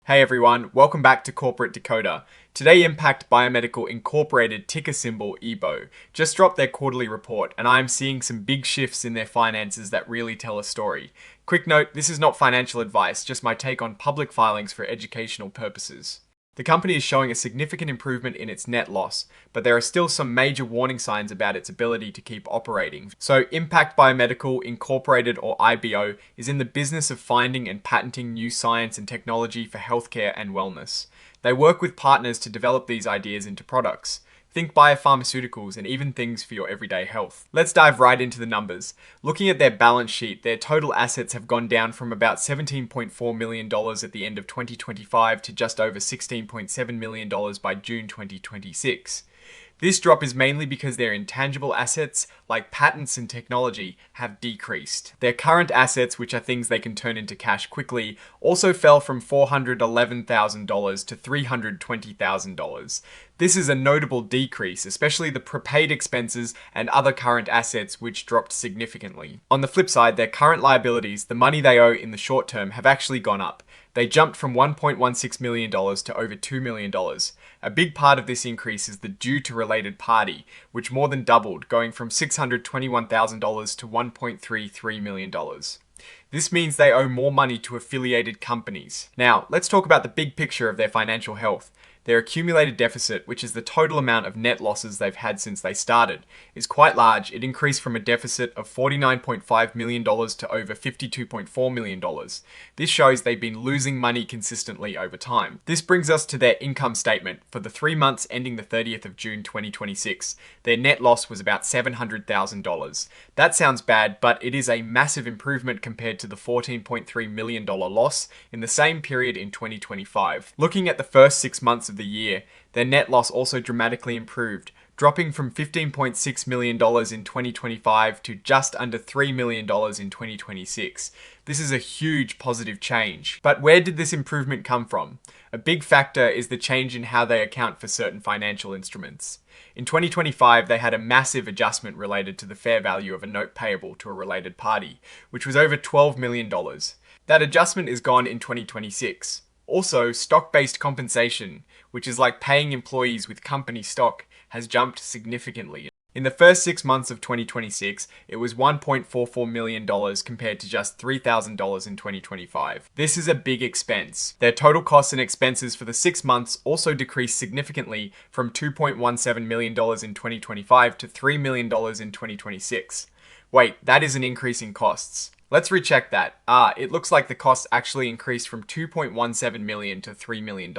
Hey everyone, welcome back to Corporate Decoder. Today Impact BioMedical Incorporated, ticker symbol IBO, just dropped their quarterly report and I'm seeing some big shifts in their finances that really tell a story. Quick note, this is not financial advice, just my take on public filings for educational purposes. The company is showing a significant improvement in its net loss, but there are still some major warning signs about its ability to keep operating. So Impact BioMedical Incorporated, or IBO, is in the business of finding and patenting new science and technology for healthcare and wellness. They work with partners to develop these ideas into products. Think biopharmaceuticals and even things for your everyday health. Let's dive right into the numbers. Looking at their balance sheet, their total assets have gone down from about $17.4 million at the end of 2025 to just over $16.7 million by June 2026. This drop is mainly because their intangible assets, like patents and technology, have decreased. Their current assets, which are things they can turn into cash quickly, also fell from $411,000 to $320,000. This is a notable decrease, especially the prepaid expenses and other current assets, which dropped significantly. On the flip side, their current liabilities, the money they owe in the short term, have actually gone up. They jumped from $1.16 million to over $2 million. A big part of this increase is the due to related party, which more than doubled, going from $621,000 to $1.33 million. This means they owe more money to affiliated companies. Now, let's talk about the big picture of their financial health. Their accumulated deficit, which is the total amount of net losses they've had since they started, is quite large. It increased from a deficit of $49.5 million to over $52.4 million. This shows they've been losing money consistently over time. This brings us to their income statement. For the 3 months ending the 30th of June 2026, their net loss was about $700,000. That sounds bad, but it is a massive improvement compared to the $14.3 million loss in the same period in 2025. Looking at the first 6 months of the year, their net loss also dramatically improved, dropping from $15.6 million in 2025 to just under $3 million in 2026. This is a huge positive change. But where did this improvement come from? A big factor is the change in how they account for certain financial instruments. In 2025, they had a massive adjustment related to the fair value of a note payable to a related party, which was over $12 million. That adjustment is gone in 2026. Also, stock-based compensation, which is like paying employees with company stock, has jumped significantly. In the first 6 months of 2026, it was $1.44 million compared to just $3,000 in 2025. This is a big expense. Their total costs and expenses for the 6 months also decreased significantly from $2.17 million in 2025 to $3 million in 2026. Wait, that is an increase in costs. Let's recheck that. It looks like the costs actually increased from $2.17 million to $3 million.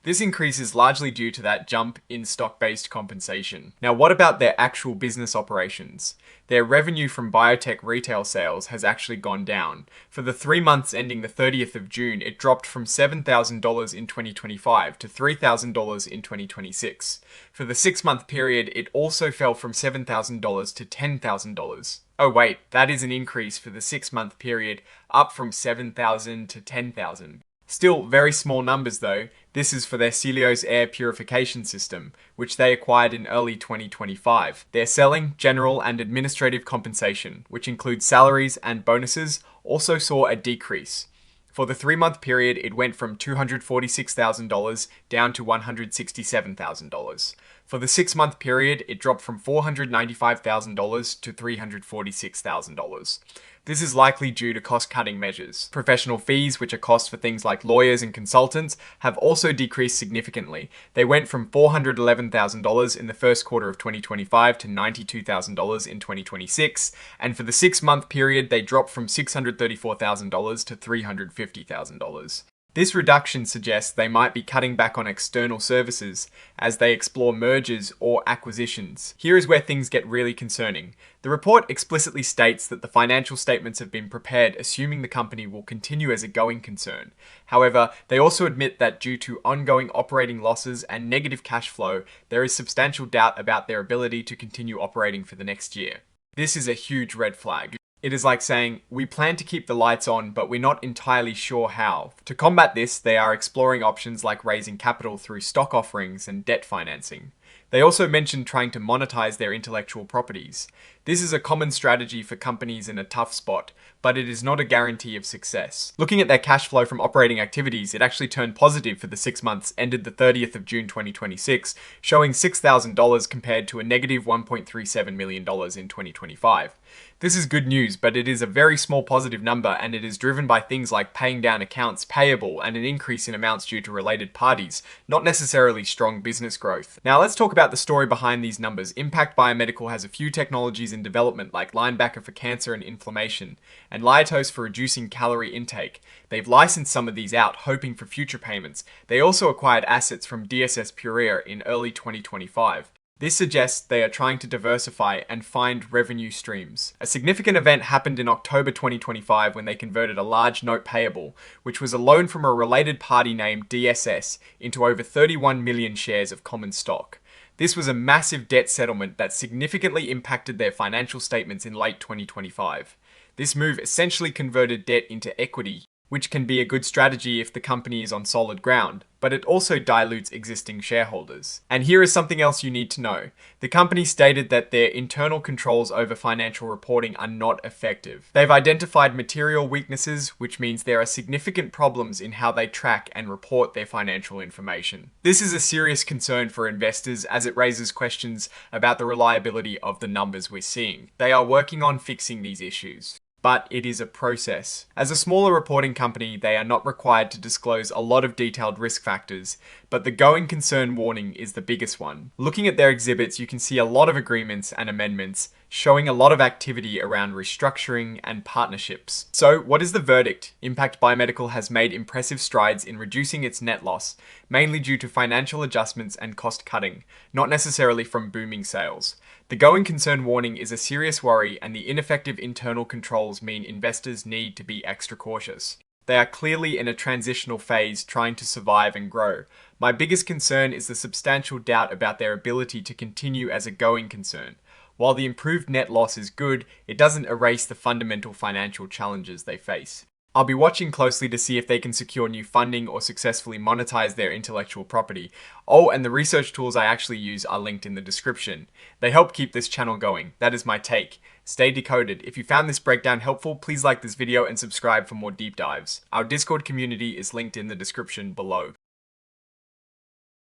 This increase is largely due to that jump in stock-based compensation. Now, what about their actual business operations? Their revenue from biotech retail sales has actually gone down. For the 3 months ending the 30th of June, it dropped from $7,000 in 2025 to $3,000 in 2026. For the 6-month period, it also fell from $7,000 to $10,000. Oh wait, that is an increase for the 6-month period, up from $7,000 to $10,000. Still very small numbers though. This is for their Celios air purification system, which they acquired in early 2025. Their selling, general and administrative compensation, which includes salaries and bonuses, also saw a decrease. For the 3-month period, it went from $246,000 down to $167,000. For the 6-month period, it dropped from $495,000 to $346,000. This is likely due to cost-cutting measures. Professional fees, which are costs for things like lawyers and consultants, have also decreased significantly. They went from $411,000 in the first quarter of 2025 to $92,000 in 2026, and for the 6-month period, they dropped from $634,000 to $350,000. This reduction suggests they might be cutting back on external services as they explore mergers or acquisitions. Here is where things get really concerning. The report explicitly states that the financial statements have been prepared assuming the company will continue as a going concern. However, they also admit that due to ongoing operating losses and negative cash flow, there is substantial doubt about their ability to continue operating for the next year. This is a huge red flag. It is like saying, we plan to keep the lights on, but we're not entirely sure how. To combat this, they are exploring options like raising capital through stock offerings and debt financing. They also mentioned trying to monetize their intellectual properties. This is a common strategy for companies in a tough spot, but it is not a guarantee of success. Looking at their cash flow from operating activities, it actually turned positive for the 6 months ended the 30th of June 2026, showing $6,000 compared to a negative $1.37 million in 2025. This is good news, but it is a very small positive number, and it is driven by things like paying down accounts payable and an increase in amounts due to related parties, not necessarily strong business growth. Now let's talk about the story behind these numbers. Impact BioMedical has a few technologies in development like Linebacker for cancer and inflammation, and Liatos for reducing calorie intake. They've licensed some of these out, hoping for future payments. They also acquired assets from DSS Purea in early 2025. This suggests they are trying to diversify and find revenue streams. A significant event happened in October 2025 when they converted a large note payable, which was a loan from a related party named DSS, into over 31 million shares of common stock. This was a massive debt settlement that significantly impacted their financial statements in late 2025. This move essentially converted debt into equity, which can be a good strategy if the company is on solid ground, but it also dilutes existing shareholders. And here is something else you need to know. The company stated that their internal controls over financial reporting are not effective. They've identified material weaknesses, which means there are significant problems in how they track and report their financial information. This is a serious concern for investors as it raises questions about the reliability of the numbers we're seeing. They are working on fixing these issues, but it is a process. As a smaller reporting company, they are not required to disclose a lot of detailed risk factors, but the going concern warning is the biggest one. Looking at their exhibits, you can see a lot of agreements and amendments, showing a lot of activity around restructuring and partnerships. So what is the verdict? Impact BioMedical has made impressive strides in reducing its net loss, mainly due to financial adjustments and cost cutting, not necessarily from booming sales. The going concern warning is a serious worry, and the ineffective internal controls mean investors need to be extra cautious. They are clearly in a transitional phase trying to survive and grow. My biggest concern is the substantial doubt about their ability to continue as a going concern. While the improved net loss is good, it doesn't erase the fundamental financial challenges they face. I'll be watching closely to see if they can secure new funding or successfully monetize their intellectual property. Oh, and the research tools I actually use are linked in the description. They help keep this channel going. That is my take. Stay decoded. If you found this breakdown helpful, please like this video and subscribe for more deep dives. Our Discord community is linked in the description below.